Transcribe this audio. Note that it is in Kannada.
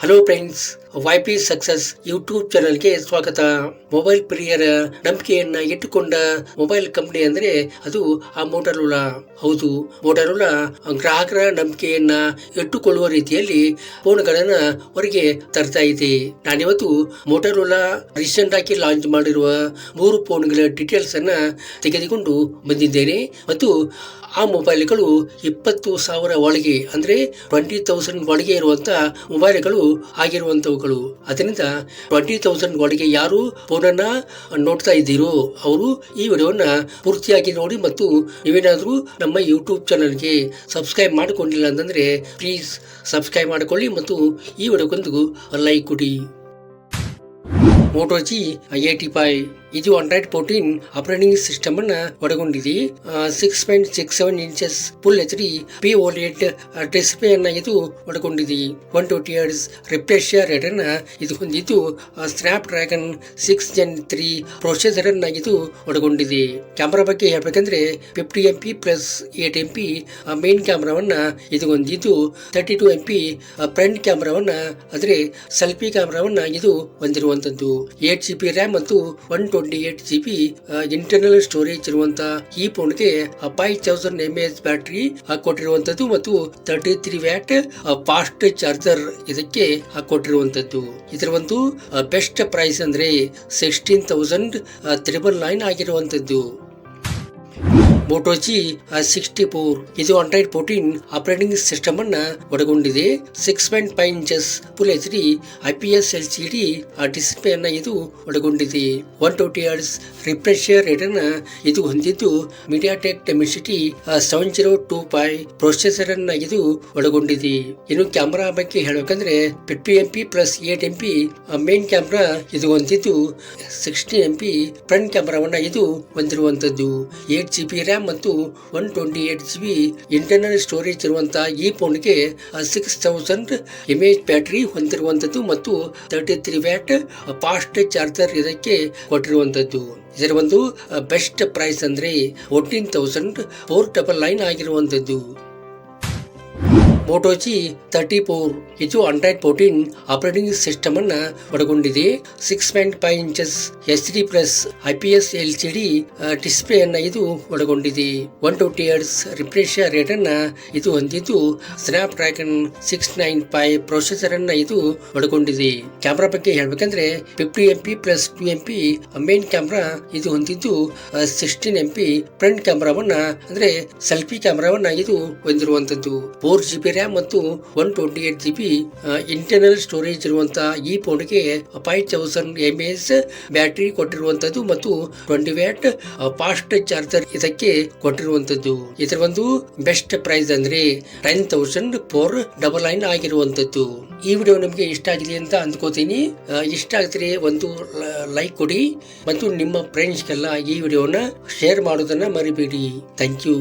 ಹಲೋ ಫ್ರೆಂಡ್ಸ್, ybsuccuss ಯೂಟ್ಯೂಬ್ ಚಾನಲ್ಗೆ ಸ್ವಾಗತ. ಮೊಬೈಲ್ ಪ್ರಿಯರ ನಂಬಿಕೆಯನ್ನ ಇಟ್ಟುಕೊಂಡ ಮೊಬೈಲ್ ಕಂಪನಿ ಅಂದ್ರೆ ಅದು ಆ ಮೋಟರೋಲಾ. ಹೌದು, ಮೋಟರೋಲಾ ಗ್ರಾಹಕರ ನಂಬಿಕೆಯನ್ನ ಇಟ್ಟುಕೊಳ್ಳುವ ರೀತಿಯಲ್ಲಿ ಫೋನ್ಗಳನ್ನ ಹೊರಗೆ ತರ್ತಾ ಇದೆ. ನಾನಿವತ್ತು ಮೋಟರೋಲಾ ರೀಸೆಂಟ್ ಆಗಿ ಲಾಂಚ್ ಮಾಡಿರುವ 3 ಫೋನ್ಗಳ ಡೀಟೇಲ್ಸ್ ಅನ್ನ ತೆಗೆದುಕೊಂಡು ಬಂದಿದ್ದೇನೆ ಮತ್ತು ಆ ಮೊಬೈಲ್ಗಳು 20,000 ಒಳಗೆ ಅಂದ್ರೆ 20,000 ಒಳಗೆ ಇರುವಂತ ಮೊಬೈಲ್ಗಳು ಆಗಿರುವಂತವುಗಳು. ಅದರಿಂದ 20,000 ಒಳಗೆ ಯಾರು ಫೋನನ್ನ ನೋಡ್ತಾ ಇದ್ದೀರೋ ಅವರು ಈ ವಿಡಿಯೋನ ಪೂರ್ತಿಯಾಗಿ ನೋಡಿ ಮತ್ತು ನೀವೇನಾದ್ರೂ ನಮ್ಮ ಯೂಟ್ಯೂಬ್ ಚಾನಲ್ಗೆ ಸಬ್ಸ್ಕ್ರೈಬ್ ಮಾಡಿಕೊಂಡಿಲ್ಲ ಅಂತಂದ್ರೆ ಪ್ಲೀಸ್ ಸಬ್ಸ್ಕ್ರೈಬ್ ಮಾಡಿಕೊಳ್ಳಿ ಮತ್ತು ಈ ವಿಡಿಯೋಗೊಂದು ಲೈಕ್ ಕೊಡಿ. Moto G85 ಇದು Android 14 ಆಪರೇಟಿಂಗ್ ಸಿಸ್ಟಮ್ ಅನ್ನ ಒಳಗೊಂಡಿದೆ. 6.67 inches full HD OLED display ಅನ್ನ ಇದು ಒಳಗೊಂಡಿದೆ. 120 Hz ರಿಫ್ರೆಶ್ ರೇಟ್ ಅನ್ನ ಇದು ಹೊಂದಿದ್ದು ಸ್ನ್ಯಾಪ್ ಡ್ರ್ಯಾಗನ್ 6 Gen 3 ಪ್ರೊಸೆಸರ್ ಅನ್ನ ಇದು ಒಳಗೊಂಡಿದೆ. ಕ್ಯಾಮೆರಾ ಬಗ್ಗೆ ಹೇಳ್ಬೇಕಂದ್ರೆ 50 MP ಪ್ಲಸ್ 8 MP ಮೇನ್ ಕ್ಯಾಮೆರಾವನ್ನ ಇದು ಹೊಂದಿದ್ದು 32 MP ಫ್ರಂಟ್ ಕ್ಯಾಮೆರಾವನ್ನ ಅಂದ್ರೆ ಸೆಲ್ಫಿ ಕ್ಯಾಮೆರಾವನ್ನ ಇದು ಹೊಂದಿರುವಂತದ್ದು. 8GB ರ್ಯಾಮ್ ಮತ್ತು 128GB ಇಂಟರ್ನಲ್ ಸ್ಟೋರೇಜ್ ಇರುವಂತಹ ಈ ಫೋನ್ಗೆ 5000 mAh ಬ್ಯಾಟರಿ ಕೊಟ್ಟಿರುವಂತದ್ದು ಮತ್ತು 33 ವ್ಯಾಟ್ ಫಾಸ್ಟ್ ಚಾರ್ಜರ್ ಇದಕ್ಕೆ ಕೊಟ್ಟಿರುವಂತದ್ದು. ಇದರ ಒಂದು ಬೆಸ್ಟ್ ಪ್ರೈಸ್ ಅಂದ್ರೆ 16,999 ಆಗಿರುವಂತದ್ದು. Moto G64 ಇದು Android 14 ಆಪರೇಟಿಂಗ್ ಸಿಸ್ಟಮ್ ಅನ್ನ ಒಳಗೊಂಡಿದೆ. 6.5 inches full HD IPS LCD display ಅನ್ನ ಇದು ಒಳಗೊಂಡಿದೆ. 120 Hz ರಿಫ್ರೆಶ್ ರೇಟ್ ಅನ್ನ ಇದು ಹೊಂದಿದ್ದು MediaTek Dimensity 7025 ಪ್ರೊಸೆಸರ್ ಅನ್ನ ಇದು ಒಳಗೊಂಡಿದೆ. ಇನ್ನು ಕ್ಯಾಮೆರಾ ಬಗ್ಗೆ ಹೇಳಬೇಕಂದ್ರೆ 50 MP plus 8 MP main camera ಇದು ಹೊಂದಿದ್ದು 16 MP ಫ್ರಂಟ್ ಕ್ಯಾಮೆರಾವನ್ನ ಇದು ಹೊಂದಿರುವಂತದ್ದು. 8GB ರ್ಯಾಮ್ ಮತ್ತು 128GB ಇಂಟರ್ನಲ್ ಸ್ಟೋರೇಜ್ ಇರುವಂತಹ ಈ ಫೋನ್ಗೆ 6000 mAh ಬ್ಯಾಟರಿ ಹೊಂದಿರುವಂತದ್ದು ಮತ್ತು 33 ವ್ಯಾಟ್ ಫಾಸ್ಟ್ ಚಾರ್ಜರ್ ಇದಕ್ಕೆ ಕೊಟ್ಟಿರುವಂತದ್ದು. ಇದರ ಒಂದು ಬೆಸ್ಟ್ ಪ್ರೈಸ್ ಅಂದ್ರೆ 14,499 ಆಗಿರುವಂತದ್ದು. Moto G34 ಇದು Android 14 ಆಪರೇಟಿಂಗ್ ಸಿಸ್ಟಮ್ ಅನ್ನ ಒಳಗೊಂಡಿದೆ. 6.5 inches HD plus IPS LCD display ಅನ್ನ ಇದು ಒಳಗೊಂಡಿದೆ. 120 Hz ರಿಫ್ರೆಶ್ ರೇಟ್ ಅನ್ನ ಇದು ಹೊಂದಿದ್ದು ಸ್ನ್ಯಾಪ್ ಡ್ರ್ಯಾಗನ್ 695 ಪ್ರೊಸೆಸರ್ ಅನ್ನ ಇದು ಒಳಗೊಂಡಿದೆ. ಕ್ಯಾಮೆರಾ ಬಗ್ಗೆ ಹೇಳ್ಬೇಕಂದ್ರೆ 50 MP plus 2 MP main camera ಇದು ಹೊಂದಿದ್ದು 16 MP ಫ್ರಂಟ್ ಕ್ಯಾಮೆರಾವನ್ನ ಅಂದ್ರೆ ಸೆಲ್ಫಿ ಕ್ಯಾಮೆರಾವನ್ನ ಇದು ಹೊಂದಿರುವಂತದ್ದು. 4GB ರ್ಯಾಮ್ ಮತ್ತು 128GB ಇಂಟರ್ನಲ್ ಸ್ಟೋರೇಜ್ ಇರುವಂತಹ ಈ ಫೋನ್ಗೆ 5000 mAh ಬ್ಯಾಟರಿ ಕೊಟ್ಟಿರುವಂತದ್ದು ಮತ್ತು 20 ವ್ಯಾಟ್ ಫಾಸ್ಟ್ ಚಾರ್ಜರ್ ಇದಕ್ಕೆ ಕೊಟ್ಟಿರುವಂತದ್ದು. ಇದರ ಒಂದು ಬೆಸ್ಟ್ ಪ್ರೈಸ್ ಅಂದ್ರೆ 10,499 ಆಗಿರುವಂತದ್ದು. ಈ ವಿಡಿಯೋ ನಿಮಗೆ ಇಷ್ಟ ಆಗಿದೆ ಅಂತ ಅಂದ್ಕೋತೀನಿ. ಇಷ್ಟ ಆಗಿದ್ರೆ ಒಂದು ಲೈಕ್ ಕೊಡಿ ಮತ್ತು ನಿಮ್ಮ ಫ್ರೆಂಡ್ಸ್ಗೆಲ್ಲ ಈ ವಿಡಿಯೋನ ಶೇರ್ ಮಾಡೋದನ್ನ ಮರಿಬೇಡಿ. Thank you.